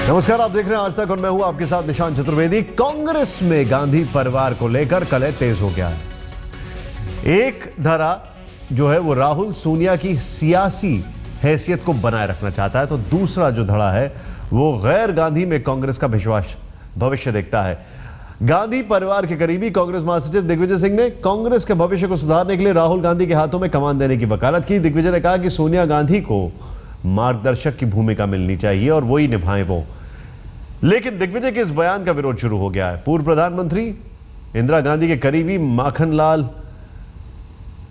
नमस्कार, आप देख रहे हैं आज तक और मैं हूं आपके साथ निशान चतुर्वेदी। कांग्रेस में गांधी परिवार को लेकर कलह तेज हो गया है। एक धारा जो है वो राहुल सोनिया की सियासी हैसियत को बनाए रखना चाहता है, तो दूसरा जो धड़ा है वो गैर गांधी में कांग्रेस का विश्वास भविष्य देखता है। गांधी परिवार के करीबी कांग्रेस महासचिव दिग्विजय सिंह ने कांग्रेस के भविष्य को सुधारने के लिए राहुल गांधी के हाथों में कमान देने की वकालत की। दिग्विजय ने कहा कि सोनिया गांधी को मार्गदर्शक की भूमिका मिलनी चाहिए और वही निभाएं वो। लेकिन दिग्विजय के इस बयान का विरोध शुरू हो गया है। पूर्व प्रधानमंत्री इंदिरा गांधी के करीबी माखनलाल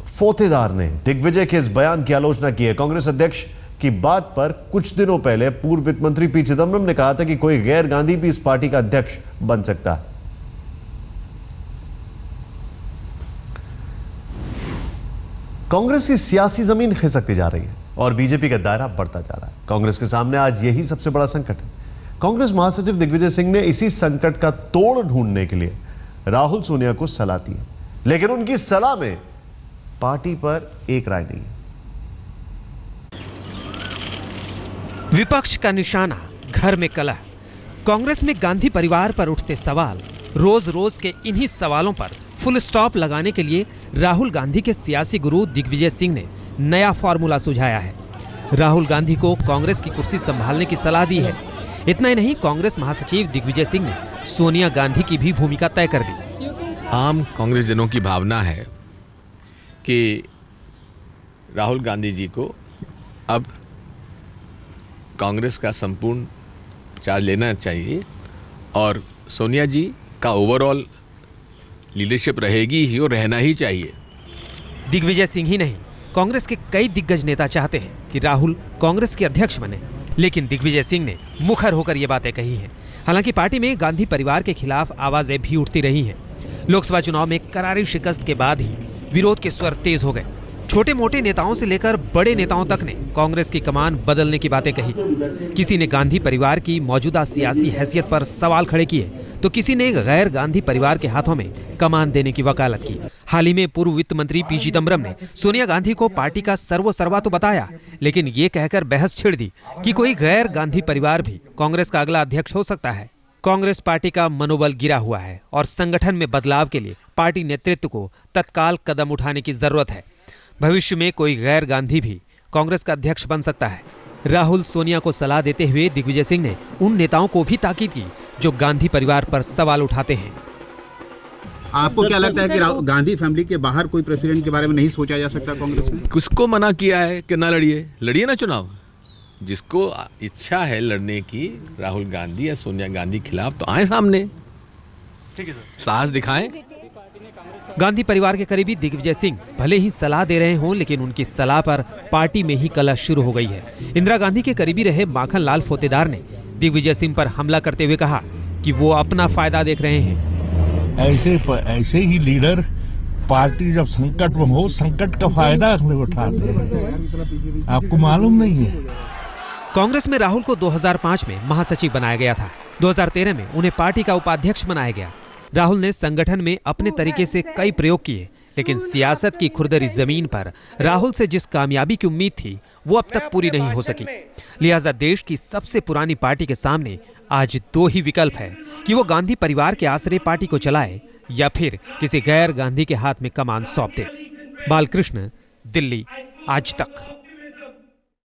फोतेदार ने दिग्विजय के इस बयान की आलोचना की है। कांग्रेस अध्यक्ष की बात पर कुछ दिनों पहले पूर्व वित्त मंत्री पी चिदम्बरम ने कहा था कि कोई गैर गांधी भी इस पार्टी का अध्यक्ष बन सकता है। कांग्रेस की सियासी जमीन खिसकती जा रही है और बीजेपी का दायरा बढ़ता जा रहा है। कांग्रेस के सामने आज यही सबसे बड़ा संकट है। कांग्रेस महासचिव दिग्विजय सिंह ने इसी संकट का तोड़ ढूंढने के लिए राहुल सोनिया को सलाह दी है, लेकिन उनकी सलाह में पार्टी पर एक राय नहीं है। विपक्ष का निशाना, घर में कलह। कांग्रेस में गांधी परिवार पर उठते सवाल, रोज रोज के इन्हीं सवालों पर फुल स्टॉप लगाने के लिए राहुल गांधी के सियासी गुरु दिग्विजय सिंह ने नया फॉर्मूला सुझाया है। राहुल गांधी को कांग्रेस की कुर्सी संभालने की सलाह दी है। इतना ही नहीं, कांग्रेस महासचिव दिग्विजय सिंह ने सोनिया गांधी की भी भूमिका तय कर दी। आम कांग्रेस जनों की भावना है कि राहुल गांधी जी को अब कांग्रेस का संपूर्ण चार्ज लेना चाहिए और सोनिया जी का ओवरऑल लीडरशिप रहेगी ही और रहना ही चाहिए। दिग्विजय सिंह ही नहीं, कांग्रेस के कई दिग्गज नेता चाहते हैं कि राहुल कांग्रेस के अध्यक्ष बने, लेकिन दिग्विजय सिंह ने मुखर होकर ये बातें कही हैं। हालांकि पार्टी में गांधी परिवार के खिलाफ आवाजें भी उठती रही हैं। लोकसभा चुनाव में करारी शिकस्त के बाद ही विरोध के स्वर तेज हो गए। छोटे मोटे नेताओं से लेकर बड़े नेताओं तक ने कांग्रेस की कमान बदलने की बातें कही। किसी ने गांधी परिवार की मौजूदा सियासी हैसियत पर सवाल खड़े किए, तो किसी ने गैर गांधी परिवार के हाथों में कमान देने की वकालत की। हाल ही में पूर्व वित्त मंत्री पी चिदम्बरम ने सोनिया गांधी को पार्टी का सर्वोसर्वा तो बताया, लेकिन ये कहकर बहस छेड़ दी कि कोई गैर गांधी परिवार भी कांग्रेस का अगला अध्यक्ष हो सकता है। कांग्रेस पार्टी का मनोबल गिरा हुआ है और संगठन में बदलाव के लिए पार्टी नेतृत्व को तत्काल कदम उठाने की जरूरत है। भविष्य में कोई गैर गांधी भी कांग्रेस का अध्यक्ष बन सकता है। राहुल सोनिया को सलाह देते हुए दिग्विजय सिंह ने उन नेताओं को भी ताकीद की जो गांधी परिवार पर सवाल उठाते हैं। आपको क्या लगता है कि गांधी फैमिली के बाहर कोई प्रेसिडेंट के बारे में नहीं सोचा जा सकता कांग्रेस में? किसको मना किया है कि ना लड़िए? लड़िए ना चुनाव। जिसको इच्छा है लड़ने की राहुल गांधी या सोनिया गांधी खिलाफ, तो आए सामने, ठीक है सर, साहस दिखाएं। गांधी परिवार के करीबी दिग्विजय सिंह भले ही सलाह दे रहे हों, लेकिन उनकी सलाह पर पार्टी में ही कलह शुरू हो गई है। इंदिरा गांधी के करीबी रहे माखनलाल फोतेदार ने दिग्विजय सिंह पर हमला करते हुए कहा कि वो अपना फायदा देख रहे हैं। ऐसे ही लीडर पार्टी जब संकट में हो, संकट का फायदा उठाते हैं। आपको मालूम नहीं है? कांग्रेस में राहुल को 2005 में महासचिव बनाया गया था। 2013 में उन्हें पार्टी का उपाध्यक्ष बनाया गया। राहुल ने संगठन में अपने तरीके से कई प्रयोग किए, लेकिन सियासत की खुरदरी जमीन पर राहुल से जिस कामयाबी की उम्मीद थी वो अब तक पूरी नहीं हो सकी। लिहाजा देश की सबसे पुरानी पार्टी के सामने आज दो ही विकल्प है कि वो गांधी परिवार के आश्रय पार्टी को चलाए या फिर किसी गैर गांधी के हाथ में कमान सौंप दे। बालकृष्ण, दिल्ली, आज तक।